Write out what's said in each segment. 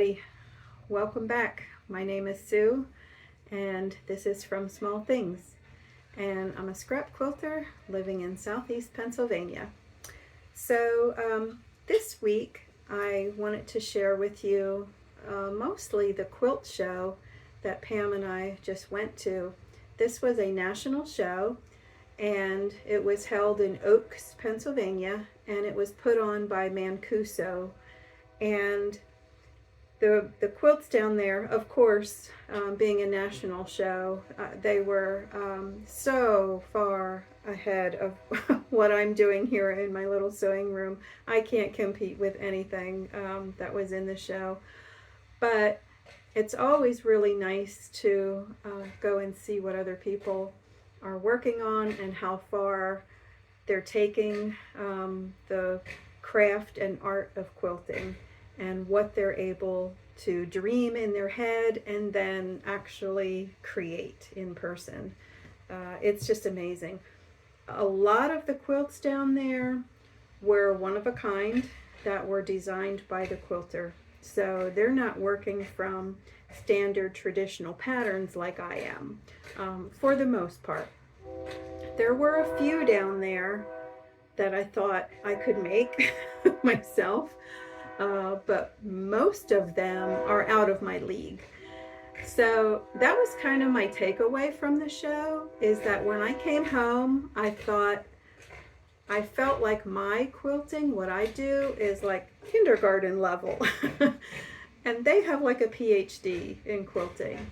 everybody. Welcome back. My name is Sue, and this is From Small Things. And I'm a scrap quilter living in southeast Pennsylvania. So this week I wanted to share with you mostly the quilt show that Pam and I just went to. This was a national show, and it was held in Oaks, Pennsylvania, and it was put on by Mancuso. And the quilts down there, of course, being a national show, they were so far ahead of what I'm doing here in my little sewing room. I can't compete with anything that was in the show. But it's always really nice to go and see what other people are working on and how far they're taking the craft and art of quilting, and what they're able to dream in their head and then actually create in person. It's just amazing. A lot of the quilts down there were one of a kind that were designed by the quilter. So they're not working from standard traditional patterns like I am, for the most part. There were a few down there that I thought I could make myself. But most of them are out of my league. So that was kind of my takeaway from the show, is that when I came home, I felt like my quilting, what I do, is like kindergarten level. And they have like a PhD in quilting.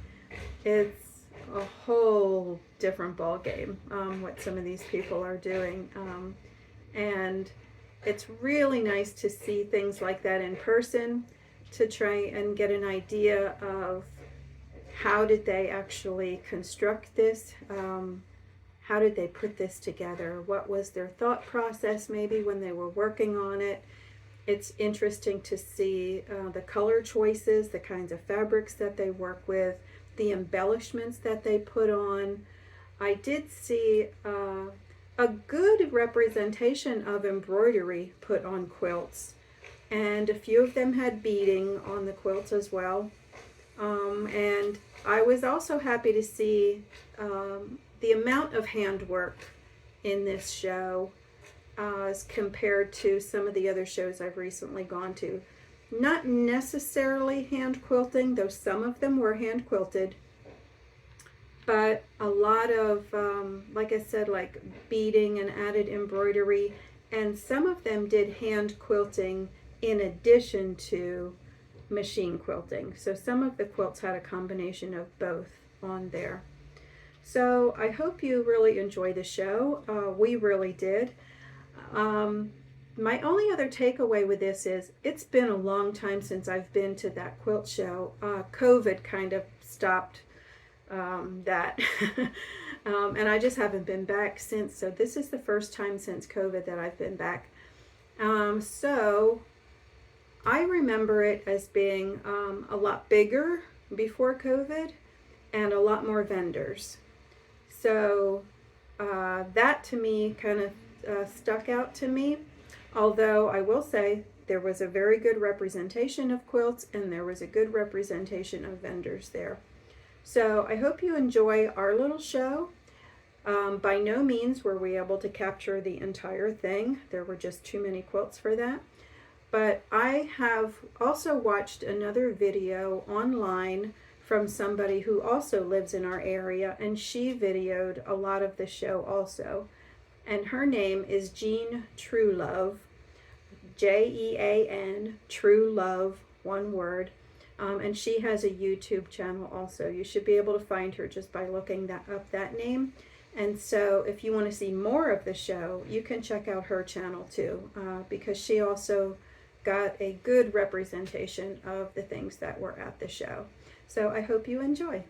It's a whole different ball game, what some of these people are doing. And it's really nice to see things like that in person, to try and get an idea of how did they actually construct this, how did they put this together, what was their thought process maybe when they were working on it. It's interesting to see the color choices, the kinds of fabrics that they work with, the embellishments that they put on. I did see a good representation of embroidery put on quilts, and a few of them had beading on the quilts as well. And I was also happy to see the amount of handwork in this show as compared to some of the other shows I've recently gone to. Not necessarily hand quilting, though some of them were hand quilted, but a lot of, like I said, like beading and added embroidery, and some of them did hand quilting in addition to machine quilting. So some of the quilts had a combination of both on there. So I hope you really enjoy the show. We really did. My only other takeaway with this is it's been a long time since I've been to that quilt show. COVID kind of stopped that. And I just haven't been back since. So this is the first time since COVID that I've been back. So I remember it as being a lot bigger before COVID and a lot more vendors. So that to me kind of stuck out to me. Although I will say there was a very good representation of quilts and there was a good representation of vendors there. So I hope you enjoy our little show. By no means were we able to capture the entire thing. There were just too many quilts for that. But I have also watched another video online from somebody who also lives in our area, and she videoed a lot of the show also. And her name is Jean Truelove, Jean Truelove, one word. And she has a YouTube channel also. You should be able to find her just by looking up that name. And so if you want to see more of the show, you can check out her channel too, because she also got a good representation of the things that were at the show. So I hope you enjoy.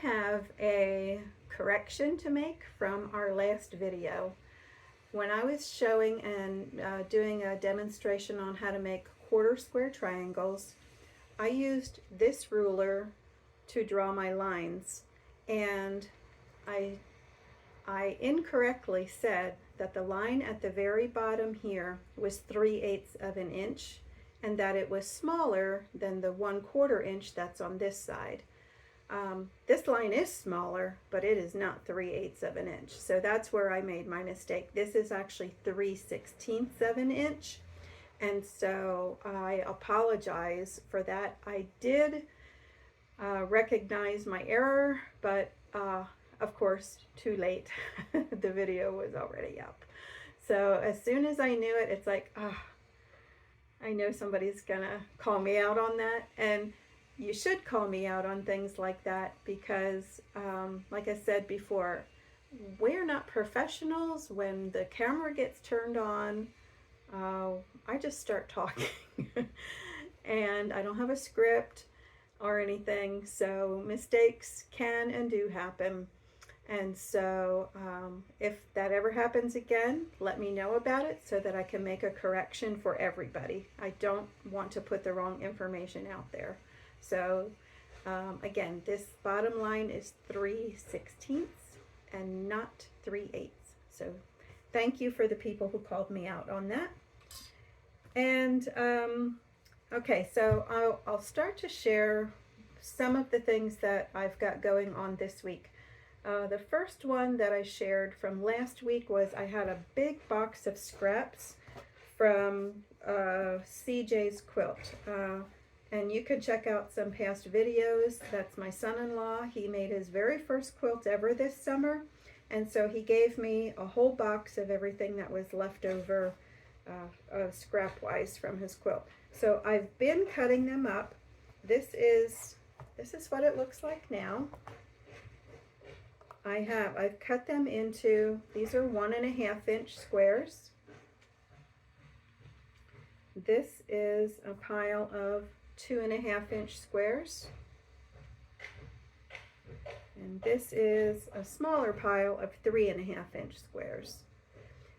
have a correction to make from our last video. When I was showing and doing a demonstration on how to make quarter square triangles, I used this ruler to draw my lines, and I incorrectly said that the line at the very bottom here was 3/8 of an inch, and that it was smaller than the 1/4 inch that's on this side. This line is smaller, but it is not 3/8 of an inch. So that's where I made my mistake. This is actually 3/16 of an inch. And so I apologize for that. I did recognize my error, but of course, too late. The video was already up. So as soon as I knew it, it's like, I know somebody's gonna call me out on that. And you should call me out on things like that because, like I said before, we're not professionals. When the camera gets turned on, I just start talking. And I don't have a script or anything, so mistakes can and do happen. And so if that ever happens again, let me know about it so that I can make a correction for everybody. I don't want to put the wrong information out there. So again, this bottom line is 3/16 and not 3/8. So thank you for the people who called me out on that. And okay, so I'll start to share some of the things that I've got going on this week. The first one that I shared from last week was I had a big box of scraps from CJ's Quilt. And you can check out some past videos. That's my son-in-law. He made his very first quilt ever this summer. And so he gave me a whole box of everything that was left over scrap-wise from his quilt. So I've been cutting them up. This is what it looks like now. I've cut them into, these are 1.5 inch squares. This is a pile of 2.5 inch squares. And this is a smaller pile of 3.5 inch squares.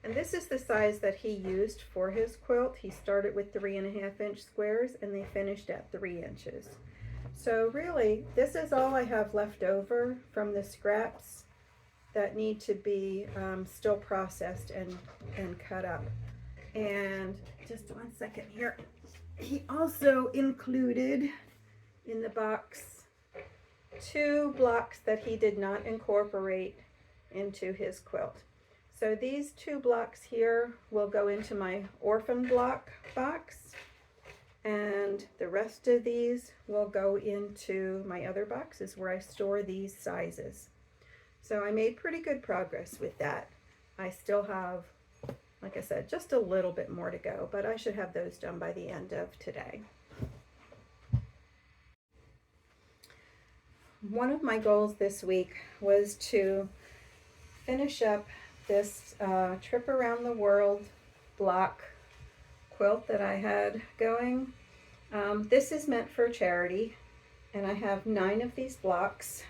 And this is the size that he used for his quilt. He started with 3.5 inch squares and they finished at 3 inches. So really, this is all I have left over from the scraps that need to be still processed and cut up. And just one second here. He also included in the box 2 blocks that he did not incorporate into his quilt. So these 2 blocks here will go into my orphan block box, and the rest of these will go into my other boxes where I store these sizes. So I made pretty good progress with that. I still have, like I said, just a little bit more to go, but I should have those done by the end of today. One of my goals this week was to finish up this trip around the world block quilt that I had going. This is meant for charity, and I have 9 of these blocks.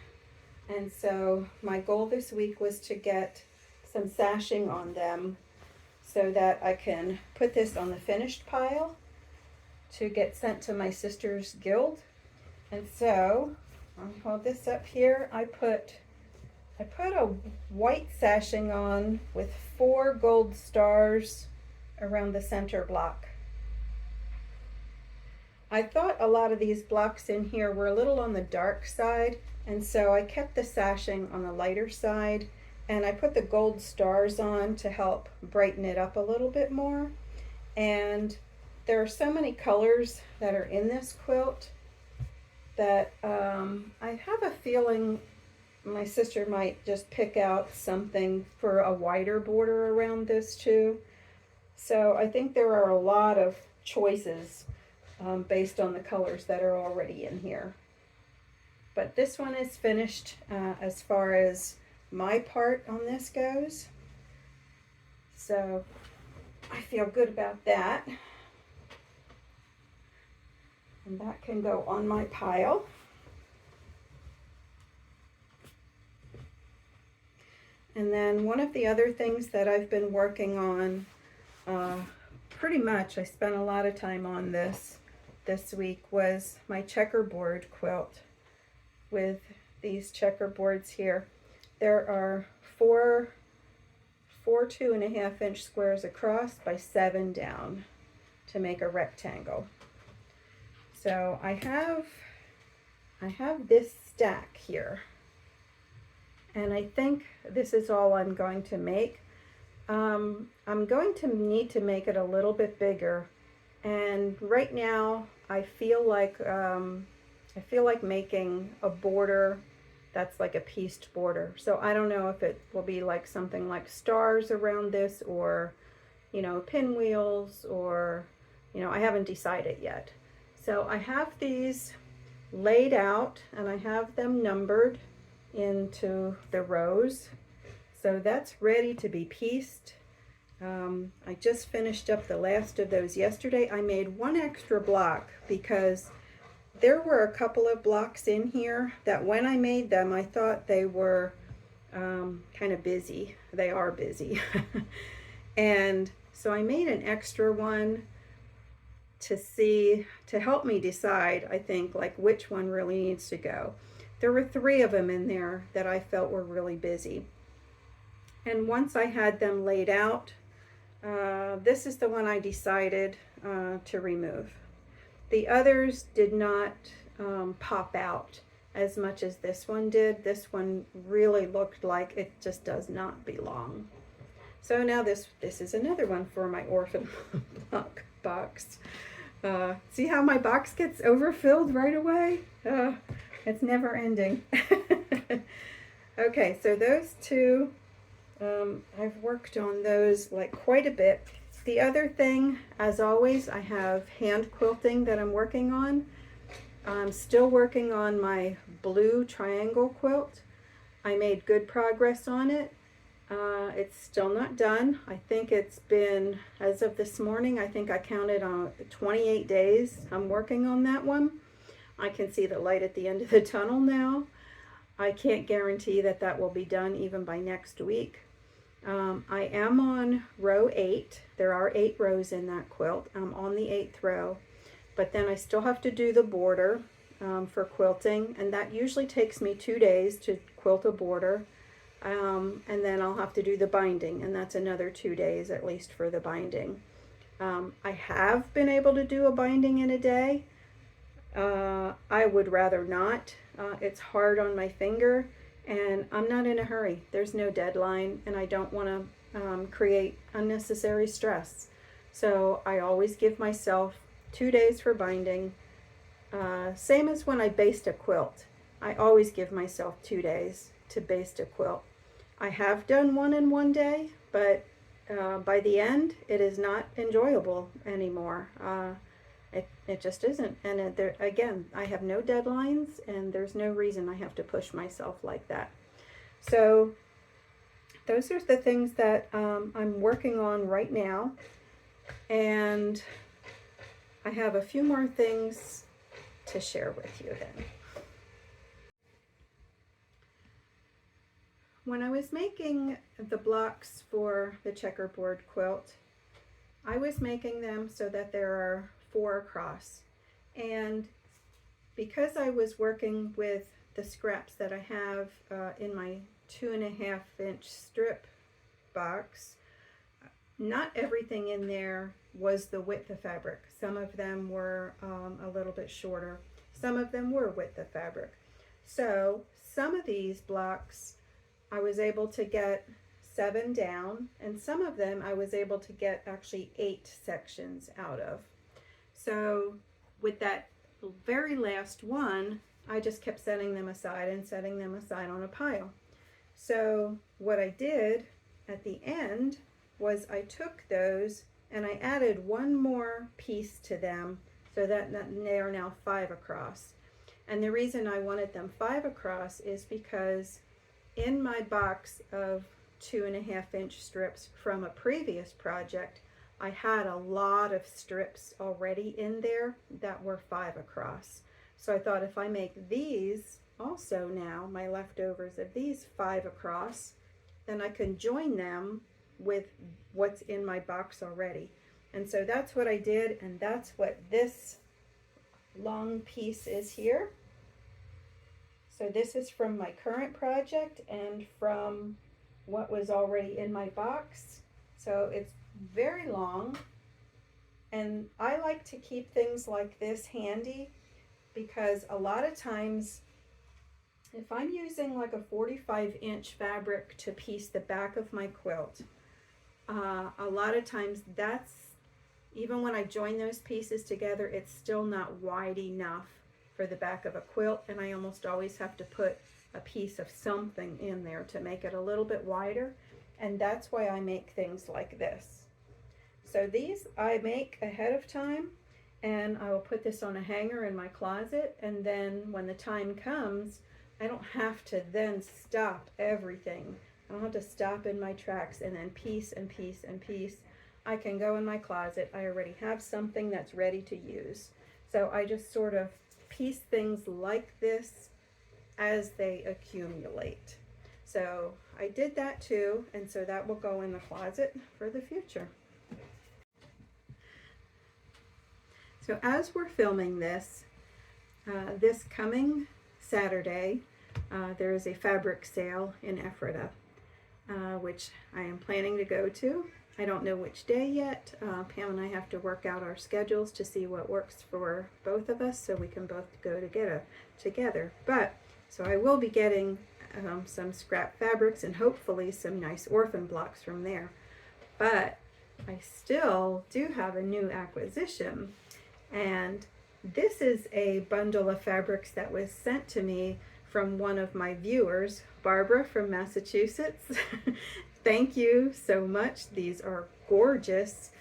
And so my goal this week was to get some sashing on them so that I can put this on the finished pile to get sent to my sister's guild. And so I'll hold this up here. I put a white sashing on with 4 gold stars around the center block. I thought a lot of these blocks in here were a little on the dark side, and so I kept the sashing on the lighter side, and I put the gold stars on to help brighten it up a little bit more. And there are so many colors that are in this quilt that I have a feeling my sister might just pick out something for a wider border around this too. So I think there are a lot of choices based on the colors that are already in here. But this one is finished as far as my part on this goes. So I feel good about that. And that can go on my pile. And then one of the other things that I've been working on, pretty much I spent a lot of time on this week, was my checkerboard quilt with these checkerboards here. There are four 2.5-inch squares across by 7 down to make a rectangle. So I have this stack here, and I think this is all I'm going to make. I'm going to need to make it a little bit bigger, and right now I feel like making a border that's like a pieced border. So I don't know if it will be like something like stars around this, or pinwheels, or I haven't decided yet. So I have these laid out and I have them numbered into the rows. So that's ready to be pieced. I just finished up the last of those yesterday. I made one extra block because there were a couple of blocks in here that when I made them, I thought they were kind of busy. They are busy. And so I made an extra one to help me decide, I think, like which one really needs to go. There were 3 of them in there that I felt were really busy. And once I had them laid out, this is the one I decided to remove. The others did not pop out as much as this one did. This one really looked like it just does not belong. So now this is another one for my orphan block box. See how my box gets overfilled right away? It's never ending. Okay, so those 2, I've worked on those like quite a bit. The other thing, as always, I have hand quilting that I'm working on. I'm still working on my blue triangle quilt. I made good progress on it. It's still not done. I think it's been, as of this morning, I think I counted on 28 days I'm working on that one. I can see the light at the end of the tunnel now. I can't guarantee that that will be done even by next week. I am on row 8. There are 8 rows in that quilt. I'm on the 8th row, but then I still have to do the border for quilting, and that usually takes me 2 days to quilt a border. And then I'll have to do the binding, and that's another 2 days at least for the binding. I have been able to do a binding in a day. I would rather not. It's hard on my finger, and I'm not in a hurry. There's no deadline, and I don't want to create unnecessary stress. So I always give myself 2 days for binding. Same as when I baste a quilt. I always give myself 2 days to baste a quilt. I have done one in 1 day, but by the end, it is not enjoyable anymore. It just isn't. And again, I have no deadlines, and there's no reason I have to push myself like that. So those are the things that I'm working on right now. And I have a few more things to share with you then. When I was making the blocks for the checkerboard quilt, I was making them so that there are 4 across. And because I was working with the scraps that I have in my 2.5-inch strip box, not everything in there was the width of fabric. Some of them were a little bit shorter. Some of them were width of fabric. So some of these blocks I was able to get 7 down, and some of them I was able to get actually 8 sections out of. So with that very last one, I just kept setting them aside and setting them aside on a pile. So what I did at the end was I took those and I added one more piece to them, so that they are now 5 across. And the reason I wanted them 5 across is because in my box of 2.5-inch strips from a previous project, I had a lot of strips already in there that were 5 across. So I thought if I make these also now, my leftovers of these 5 across, then I can join them with what's in my box already. And so that's what I did, and that's what this long piece is here. So this is from my current project and from what was already in my box. So it's very long, and I like to keep things like this handy because a lot of times if I'm using like a 45-inch fabric to piece the back of my quilt, a lot of times that's, even when I join those pieces together, it's still not wide enough for the back of a quilt, and I almost always have to put a piece of something in there to make it a little bit wider, and that's why I make things like this. So these I make ahead of time, and I will put this on a hanger in my closet, and then when the time comes, I don't have to then stop everything. I don't have to stop in my tracks and then piece and piece and piece. I can go in my closet. I already have something that's ready to use. So I just sort of piece things like this as they accumulate. So I did that too, and so that will go in the closet for the future. So as we're filming this, this coming Saturday, there is a fabric sale in Ephrata, which I am planning to go to. I don't know which day yet. Pam and I have to work out our schedules to see what works for both of us so we can both go together. But so I will be getting some scrap fabrics and hopefully some nice orphan blocks from there. But I still do have a new acquisition, and this is a bundle of fabrics that was sent to me from one of my viewers, Barbara from Massachusetts. Thank you so much. These are gorgeous.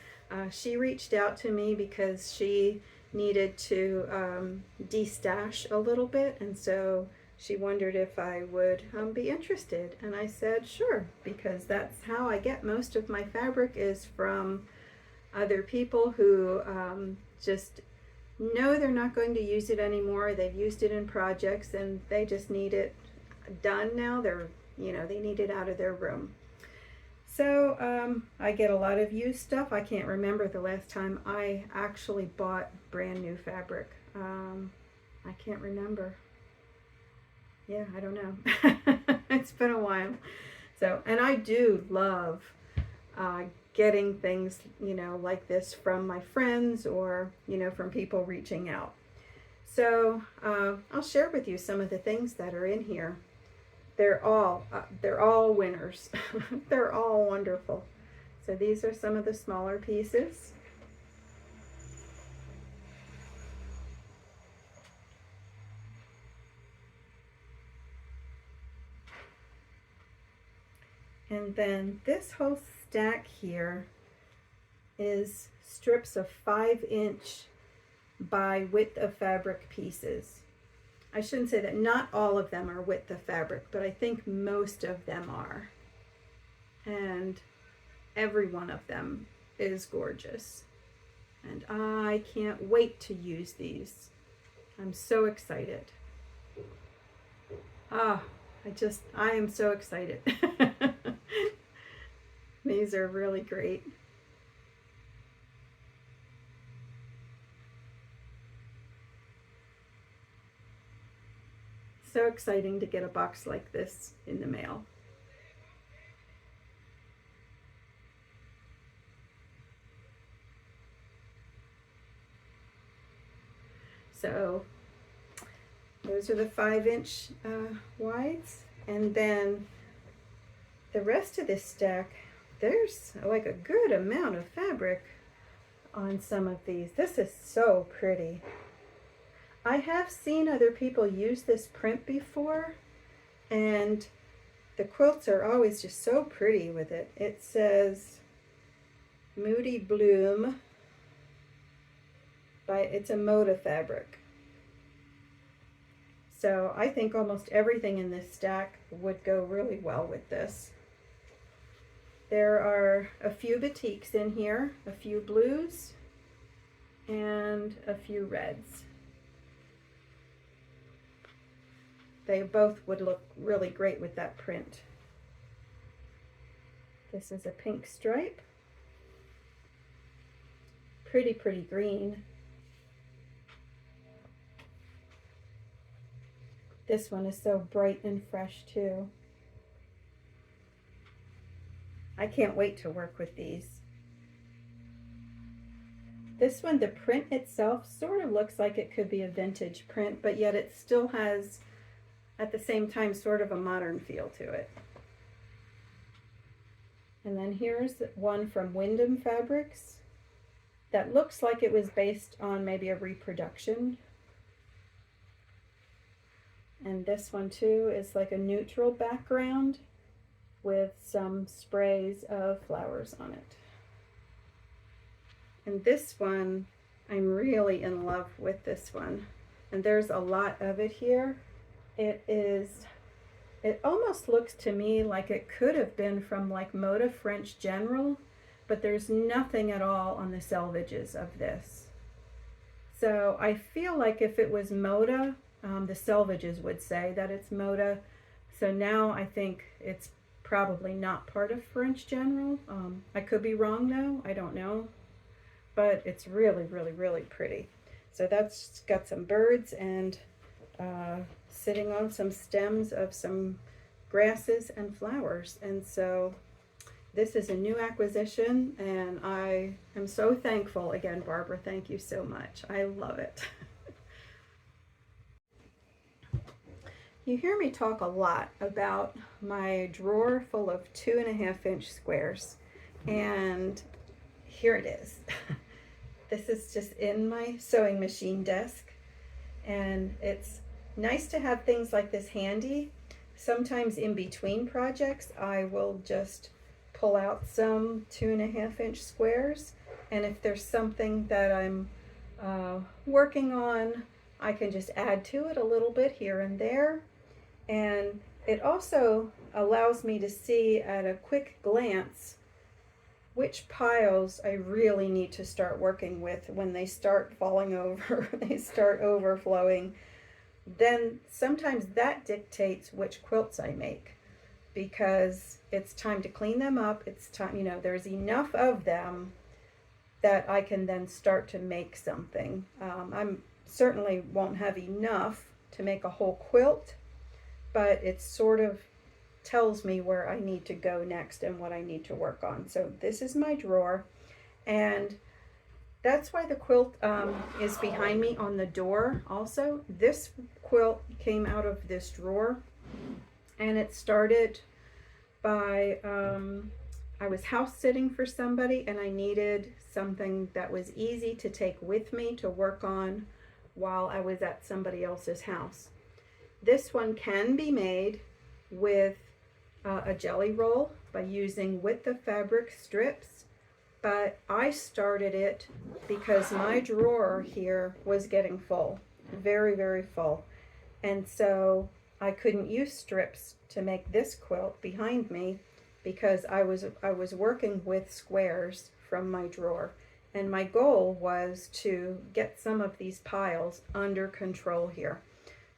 She reached out to me because she needed to de-stash a little bit, and so she wondered if I would be interested. And I said sure, because that's how I get most of my fabric, is from other people who just know they're not going to use it anymore. They've used it in projects and they just need it done now. They need it out of their room. So I get a lot of used stuff. I can't remember the last time I actually bought brand new fabric. I can't remember. Yeah, I don't know. It's been a while. So, and I do love getting things, like this from my friends or, from people reaching out. So I'll share with you some of the things that are in here. They're all winners. They're all wonderful. So these are some of the smaller pieces. And then this whole stack here is strips of 5-inch by width of fabric pieces. I shouldn't say that not all of them are width of fabric, but I think most of them are. And every one of them is gorgeous. And I can't wait to use these. I'm so excited. I am so excited. These are really great. So exciting to get a box like this in the mail. So those are the 5-inch wides, and then the rest of this stack, there's like a good amount of fabric on some of these. This is so pretty. I have seen other people use this print before, and the quilts are always just so pretty with it. It says Moody Bloom, it's a Moda fabric. So I think almost everything in this stack would go really well with this. There are a few batiks in here, a few blues, and a few reds. They both would look really great with that print. This is a pink stripe. Pretty green. This one is so bright and fresh too. I can't wait to work with these. This one, the print itself sort of looks like it could be a vintage print, but yet it still has, at the same time, sort of a modern feel to it. And then here's one from Wyndham Fabrics that looks like it was based on maybe a reproduction. And this one too is like a neutral background with some sprays of flowers on it. And this one, I'm really in love with this one. And there's a lot of it here. It almost looks to me like it could have been from like Moda French General, but there's nothing at all on the selvages of this. So I feel like if it was Moda, the selvages would say that it's Moda. So now I think it's probably not part of French General. I could be wrong though, I don't know. But it's really pretty. So that's got some birds and sitting on some stems of some grasses and flowers. And so this is a new acquisition, and I am so thankful. Again, Barbara, thank you so much. I love it. You hear me talk a lot about my drawer full of 2.5-inch squares, and here it is. This is just in my sewing machine desk, and it's nice to have things like this handy. Sometimes in between projects I will just pull out some 2.5-inch squares, and if there's something that I'm working on, I can just add to it a little bit here and there. And it also allows me to see at a quick glance which piles I really need to start working with when they start falling over, they start overflowing. Then sometimes that dictates which quilts I make, because it's time to clean them up. It's time, you know, there's enough of them that I can then start to make something. I'm certainly won't have enough to make a whole quilt, but it sort of tells me where I need to go next and what I need to work on. So this is my drawer, and that's why the quilt is behind me on the door also. This quilt came out of this drawer, and it started by, I was house sitting for somebody, and I needed something that was easy to take with me to work on while I was at somebody else's house. This one can be made with a jelly roll by using width of fabric strips, but I started it because my drawer here was getting full, very full, and so I couldn't use strips to make this quilt behind me because I was working with squares from my drawer, and my goal was to get some of these piles under control here.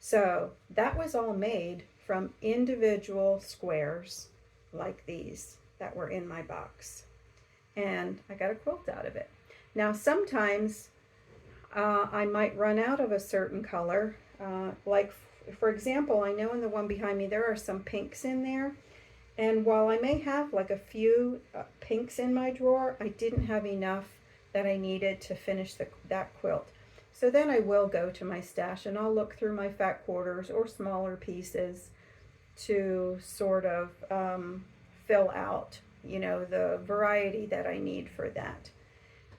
So that was all made from individual squares like these that were in my box, and I got a quilt out of it. Now sometimes I might run out of a certain color, like for example, I know in the one behind me there are some pinks in there, and while I may have like a few pinks in my drawer, I didn't have enough that I needed to finish that quilt. So then I will go to my stash and I'll look through my fat quarters or smaller pieces to sort of fill out, you know, the variety that I need for that.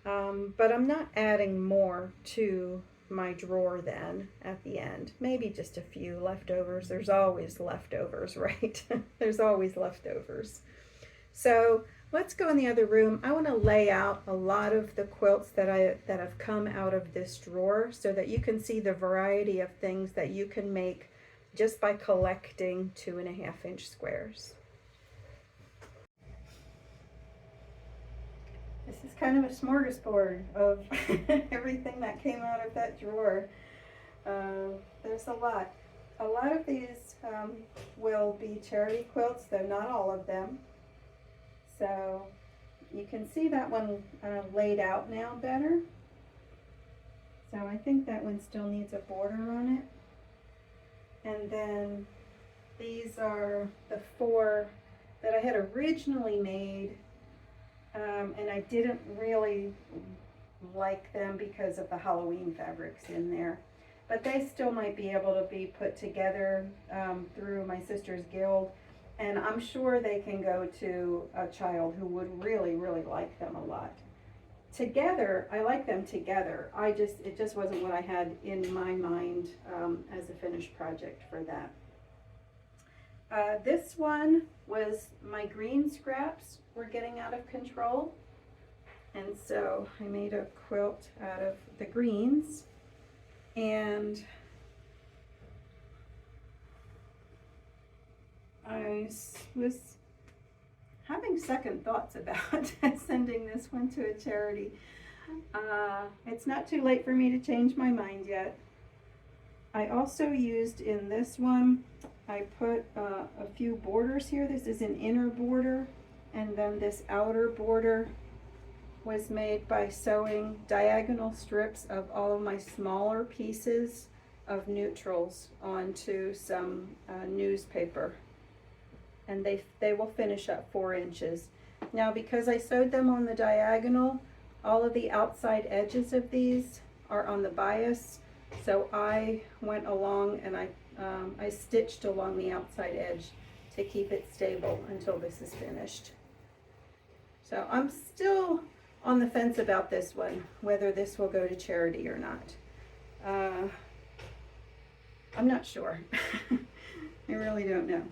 But I'm not adding more to my drawer then at the end. Maybe just a few leftovers. There's always leftovers, right? There's always leftovers. So let's go in the other room. I want to lay out a lot of the quilts that have come out of this drawer so that you can see the variety of things that you can make just by collecting 2.5-inch squares. This is kind of a smorgasbord of everything that came out of that drawer. There's a lot. A lot of these will be charity quilts, though not all of them. So So you can see that one laid out now better. So I think that one still needs a border on it. And then these are the 4 that I had originally made, and I didn't really like them because of the Halloween fabrics in there. But they still might be able to be put together through my sister's guild, and I'm sure they can go to a child who would really, really like them a lot. Together, I like them together. It just wasn't what I had in my mind as a finished project for that. This one was my green scraps were getting out of control, and so I made a quilt out of the greens, and I was having second thoughts about sending this one to a charity. It's not too late for me to change my mind yet. I also used in this one, I put a few borders here. This is an inner border, and then this outer border was made by sewing diagonal strips of all of my smaller pieces of neutrals onto some newspaper. And they will finish up 4 inches. Now, because I sewed them on the diagonal, all of the outside edges of these are on the bias. So I went along and I stitched along the outside edge to keep it stable until this is finished. So I'm still on the fence about this one, whether this will go to charity or not. I'm not sure. I really don't know.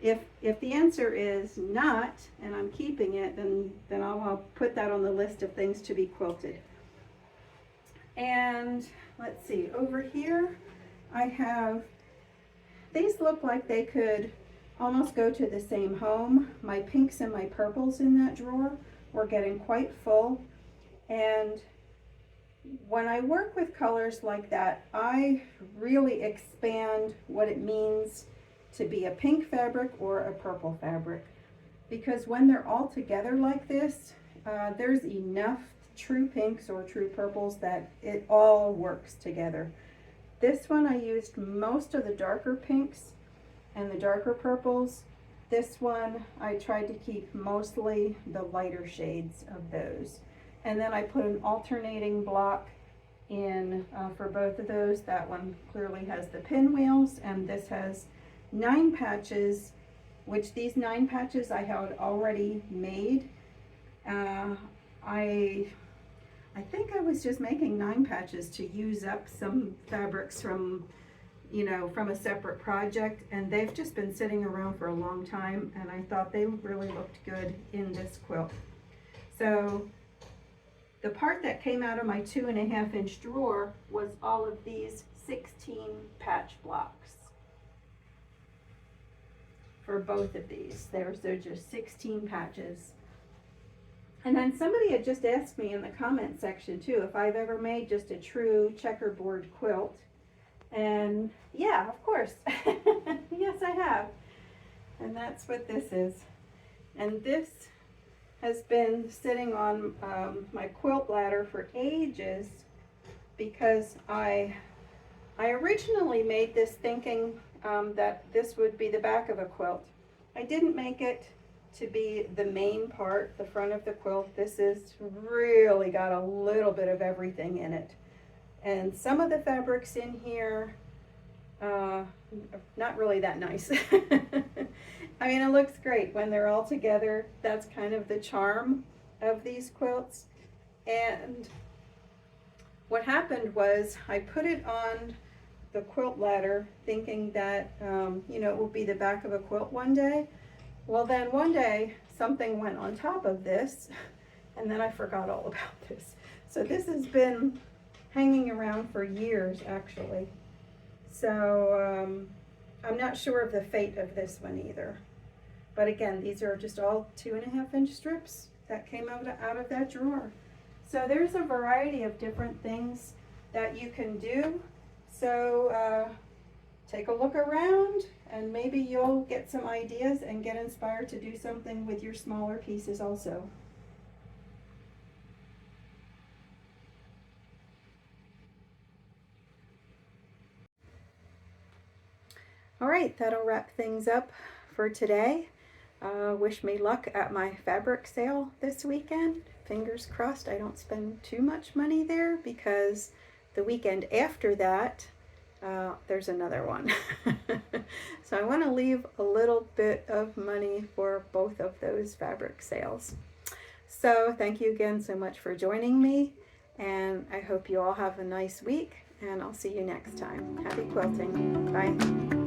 If the answer is not, and I'm keeping it, then I'll put that on the list of things to be quilted. And let's see, over here I have, these look like they could almost go to the same home. My pinks and my purples in that drawer were getting quite full, and when I work with colors like that, I really expand what it means to be a pink fabric or a purple fabric, because when they're all together like this, there's enough true pinks or true purples that it all works together. This one I used most of the darker pinks and the darker purples. This one I tried to keep mostly the lighter shades of those. And then I put an alternating block in for both of those. That one clearly has the pinwheels, and this has 9 patches, which these 9 patches I had already made. I think I was just making 9 patches to use up some fabrics from, from a separate project, and they've just been sitting around for a long time, and I thought they really looked good in this quilt. So the part that came out of my 2.5 inch drawer was all of these 16 patch blocks for both of these. They're just 16 patches. And then somebody had just asked me in the comment section too if I've ever made just a true checkerboard quilt. And yeah, of course. Yes, I have. And that's what this is. And this has been sitting on my quilt ladder for ages, because I originally made this thinking that this would be the back of a quilt. I didn't make it to be the main part, the front of the quilt. This is really got a little bit of everything in it. And some of the fabrics in here, not really that nice. I mean, it looks great when they're all together. That's kind of the charm of these quilts. And what happened was I put it on the quilt ladder thinking that, it will be the back of a quilt one day. Well, then one day something went on top of this, and then I forgot all about this. So this has been hanging around for years, actually. So I'm not sure of the fate of this one either. But again, these are just all 2.5 inch strips that came out of that drawer. So there's a variety of different things that you can do. So take a look around and maybe you'll get some ideas and get inspired to do something with your smaller pieces also. All right, that'll wrap things up for today. Wish me luck at my fabric sale this weekend. Fingers crossed I don't spend too much money there, because the weekend after that, there's another one. So I want to leave a little bit of money for both of those fabric sales. So thank you again so much for joining me, and I hope you all have a nice week, and I'll see you next time. Happy quilting. Bye.